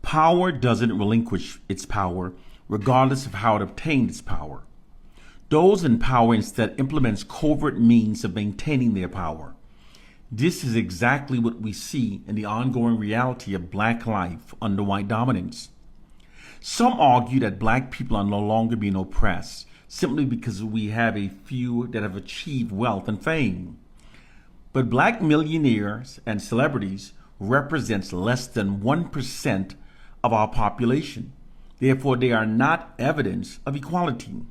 Power doesn't relinquish its power, regardless of how it obtained its power. Those in power instead implements covert means of maintaining their power. This is exactly what we see in the ongoing reality of black life under white dominance. Some argue that black people are no longer being oppressed simply because we have a few that have achieved wealth and fame. But black millionaires and celebrities represents less than 1% of our population. Therefore, they are not evidence of equality.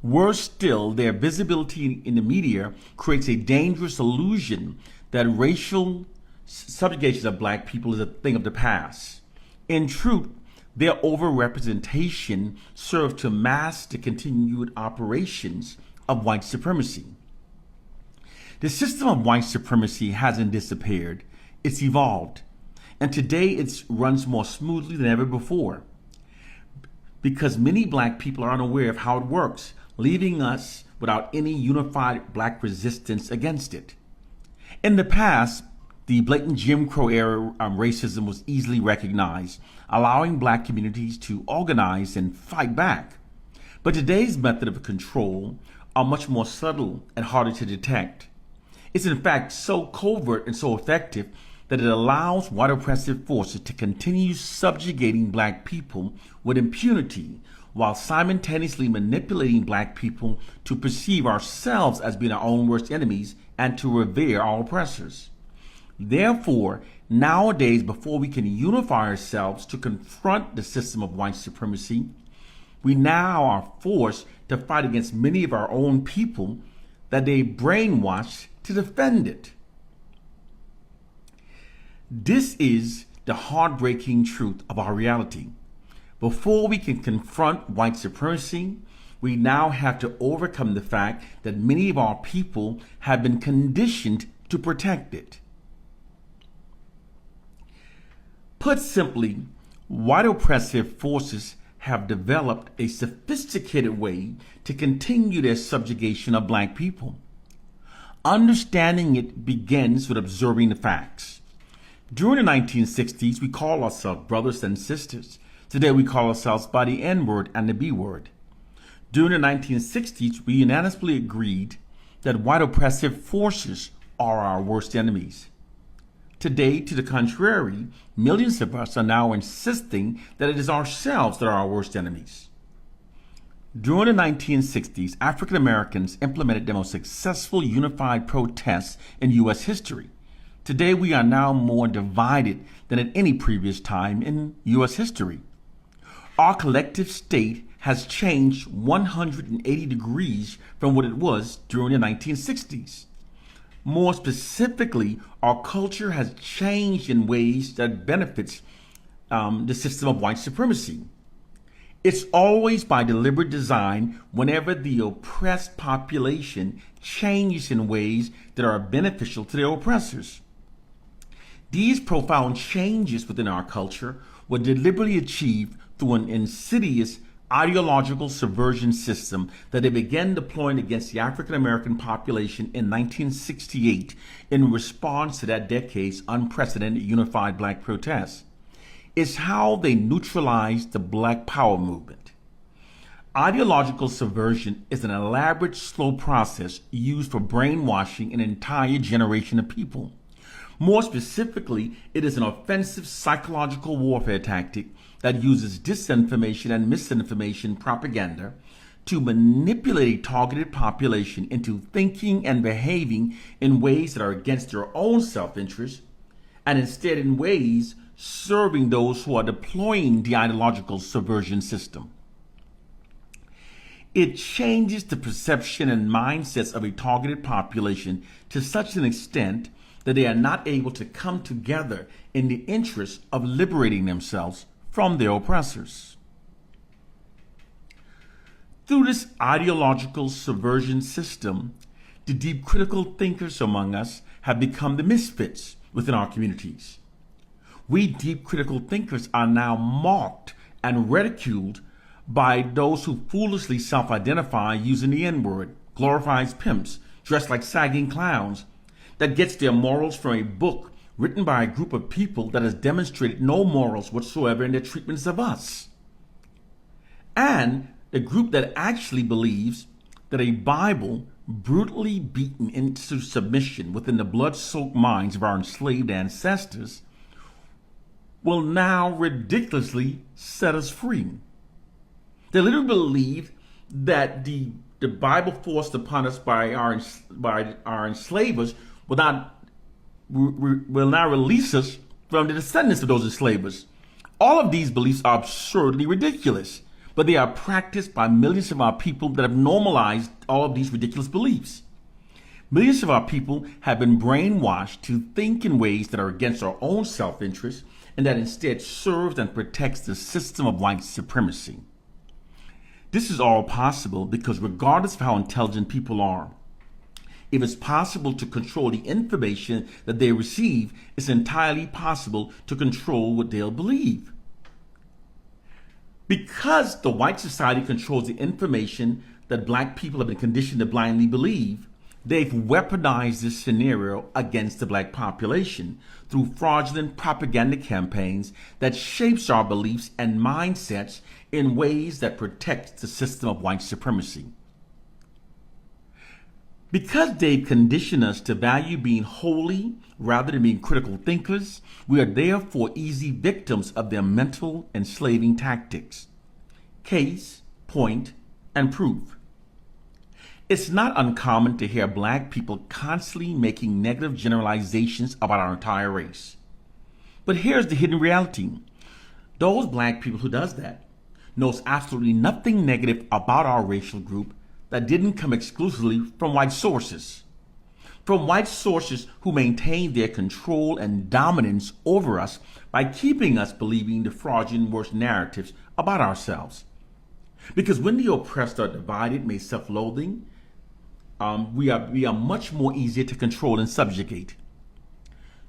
Worse still, their visibility in the media creates a dangerous illusion that racial subjugation of black people is a thing of the past. In truth, their overrepresentation serves to mask the continued operations of white supremacy. The system of white supremacy hasn't disappeared, it's evolved. And today it runs more smoothly than ever before. Because many black people are unaware of how it works, leaving us without any unified black resistance against it. In the past, the blatant Jim Crow era racism was easily recognized, allowing black communities to organize and fight back. But today's method of control are much more subtle and harder to detect. It's in fact so covert and so effective that it allows white oppressive forces to continue subjugating black people with impunity while simultaneously manipulating black people to perceive ourselves as being our own worst enemies and to revere our oppressors. Therefore, nowadays, before we can unify ourselves to confront the system of white supremacy, we now are forced to fight against many of our own people that they brainwash to defend it. This is the heartbreaking truth of our reality. Before we can confront white supremacy, we now have to overcome the fact that many of our people have been conditioned to protect it. Put simply, white oppressive forces have developed a sophisticated way to continue their subjugation of black people. Understanding it begins with observing the facts. During the 1960s, we called ourselves brothers and sisters. Today we call ourselves by the N-word and the B-word. During the 1960s, we unanimously agreed that white oppressive forces are our worst enemies. Today, to the contrary, millions of us are now insisting that it is ourselves that are our worst enemies. During the 1960s, African Americans implemented the most successful unified protests in U.S. history. Today, we are now more divided than at any previous time in U.S. history. Our collective state has changed 180 degrees from what it was during the 1960s. More specifically, our culture has changed in ways that benefits the system of white supremacy. It's always by deliberate design whenever the oppressed population changes in ways that are beneficial to their oppressors. These profound changes within our culture were deliberately achieved through an insidious ideological subversion system that they began deploying against the African American population in 1968 in response to that decade's unprecedented unified black protests. It's how they neutralized the Black Power movement. Ideological subversion is an elaborate, slow process used for brainwashing an entire generation of people. More specifically, it is an offensive psychological warfare tactic that uses disinformation and misinformation propaganda to manipulate a targeted population into thinking and behaving in ways that are against their own self-interest, and instead in ways serving those who are deploying the ideological subversion system. It changes the perception and mindsets of a targeted population to such an extent that they are not able to come together in the interest of liberating themselves from their oppressors. Through this ideological subversion system, the deep critical thinkers among us have become the misfits within our communities. We deep critical thinkers are now mocked and ridiculed by those who foolishly self-identify using the N-word, glorifies pimps, dressed like sagging clowns, that gets their morals from a book written by a group of people that has demonstrated no morals whatsoever in their treatments of us. And the group that actually believes that a Bible brutally beaten into submission within the blood-soaked minds of our enslaved ancestors will now ridiculously set us free. They literally believe that the Bible forced upon us by our enslavers will now release us from the descendants of those enslavers. All of these beliefs are absurdly ridiculous, but they are practiced by millions of our people that have normalized all of these ridiculous beliefs. Millions of our people have been brainwashed to think in ways that are against our own self-interest and that instead serves and protects the system of white supremacy. This is all possible because regardless of how intelligent people are, if it's possible to control the information that they receive, it's entirely possible to control what they'll believe. Because the white society controls the information that black people have been conditioned to blindly believe, they've weaponized this scenario against the black population through fraudulent propaganda campaigns that shapes our beliefs and mindsets in ways that protect the system of white supremacy. Because they've conditioned us to value being holy rather than being critical thinkers, we are therefore easy victims of their mental enslaving tactics. Case, point, and proof. It's not uncommon to hear black people constantly making negative generalizations about our entire race. But here's the hidden reality. Those black people who does that knows absolutely nothing negative about our racial group that didn't come exclusively from white sources. From white sources who maintain their control and dominance over us by keeping us believing the fraudulent worst narratives about ourselves. Because when the oppressed are divided, made self-loathing, we are much more easier to control and subjugate.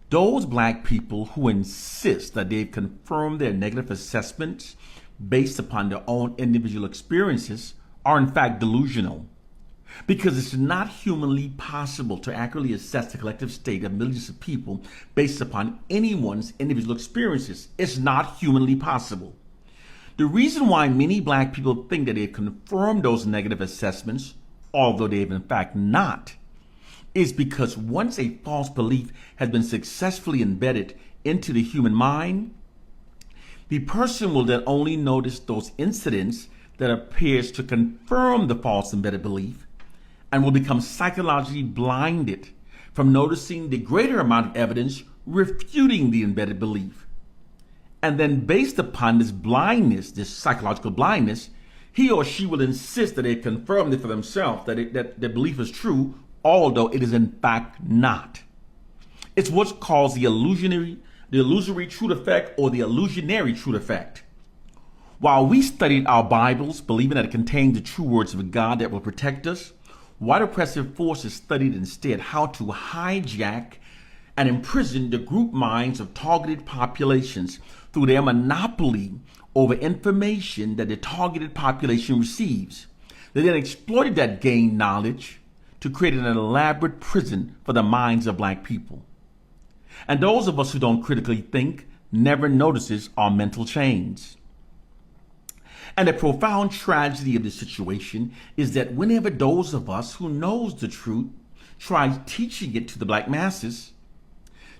Those black people who insist that they've confirmed their negative assessments based upon their own individual experiences are in fact delusional. Because it's not humanly possible to accurately assess the collective state of millions of people based upon anyone's individual experiences. It's not humanly possible. The reason why many black people think that they've confirmed those negative assessments, although they have in fact not, is because once a false belief has been successfully embedded into the human mind, the person will then only notice those incidents that appears to confirm the false embedded belief and will become psychologically blinded from noticing the greater amount of evidence refuting the embedded belief. And then based upon this blindness, this psychological blindness, he or she will insist that they confirmed it for themselves, that the belief is true, although it is in fact not. It's what's called the illusory truth effect or the illusionary truth effect. While we studied our Bibles, believing that it contained the true words of God that will protect us, white oppressive forces studied instead how to hijack and imprison the group minds of targeted populations through their monopoly over information that the targeted population receives. They then exploited that gained knowledge to create an elaborate prison for the minds of black people. And those of us who don't critically think never notices our mental chains. And the profound tragedy of the situation is that whenever those of us who knows the truth try teaching it to the black masses,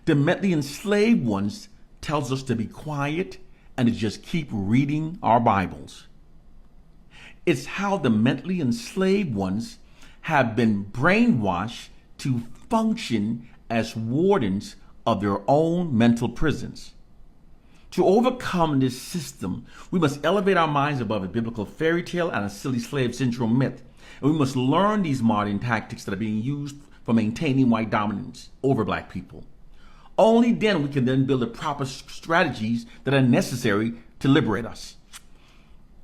the mentally enslaved ones tells us to be quiet and to just keep reading our Bibles. It's how the mentally enslaved ones have been brainwashed to function as wardens of their own mental prisons. To overcome this system, we must elevate our minds above a biblical fairy tale and a silly slave syndrome myth. And we must learn these modern tactics that are being used for maintaining white dominance over black people. Only then we can then build the proper strategies that are necessary to liberate us.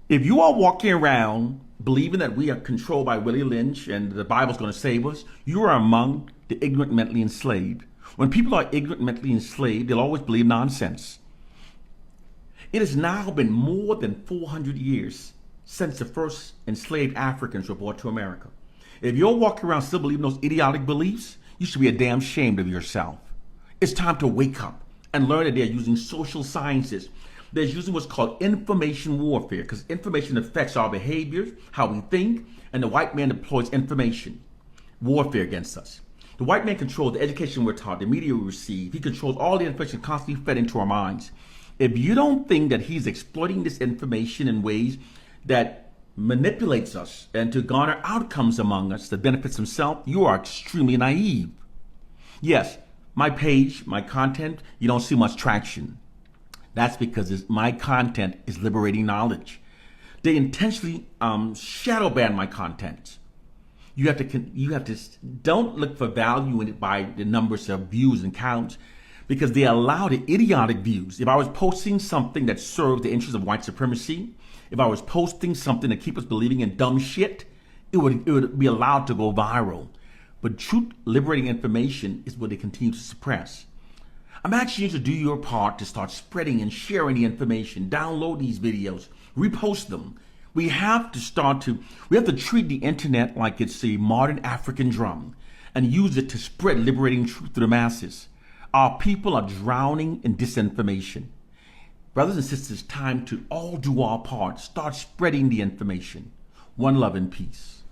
If you are walking around believing that we are controlled by Willie Lynch and the Bible's going to save us, you are among the ignorant mentally enslaved. When people are ignorant mentally enslaved, they'll always believe nonsense. It has now been more than 400 years since the first enslaved Africans were brought to America. If you're walking around still believing those idiotic beliefs, you should be a damn ashamed of yourself. It's time to wake up and learn that they're using social sciences. They're using what's called information warfare because information affects our behaviors, how we think, and the white man deploys information warfare against us. The white man controls the education we're taught, the media we receive. He controls all the information constantly fed into our minds. If you don't think that he's exploiting this information in ways that manipulates us and to garner outcomes among us that benefits himself, you are extremely naive. Yes, my page, my content, you don't see much traction. That's because my content is liberating knowledge. They intentionally shadow ban my content. You have to don't look for value in it by the numbers of views and counts, because they allow the idiotic views. If I was posting something that served the interests of white supremacy, if I was posting something to keep us believing in dumb shit, it would be allowed to go viral. But truth liberating information is what they continue to suppress. I'm asking you to do your part to start spreading and sharing the information. Download these videos, repost them. We have to treat the internet like it's a modern African drum and use it to spread liberating truth to the masses. Our people are drowning in disinformation. Brothers and sisters, time to all do our part. Start spreading the information. One love and peace.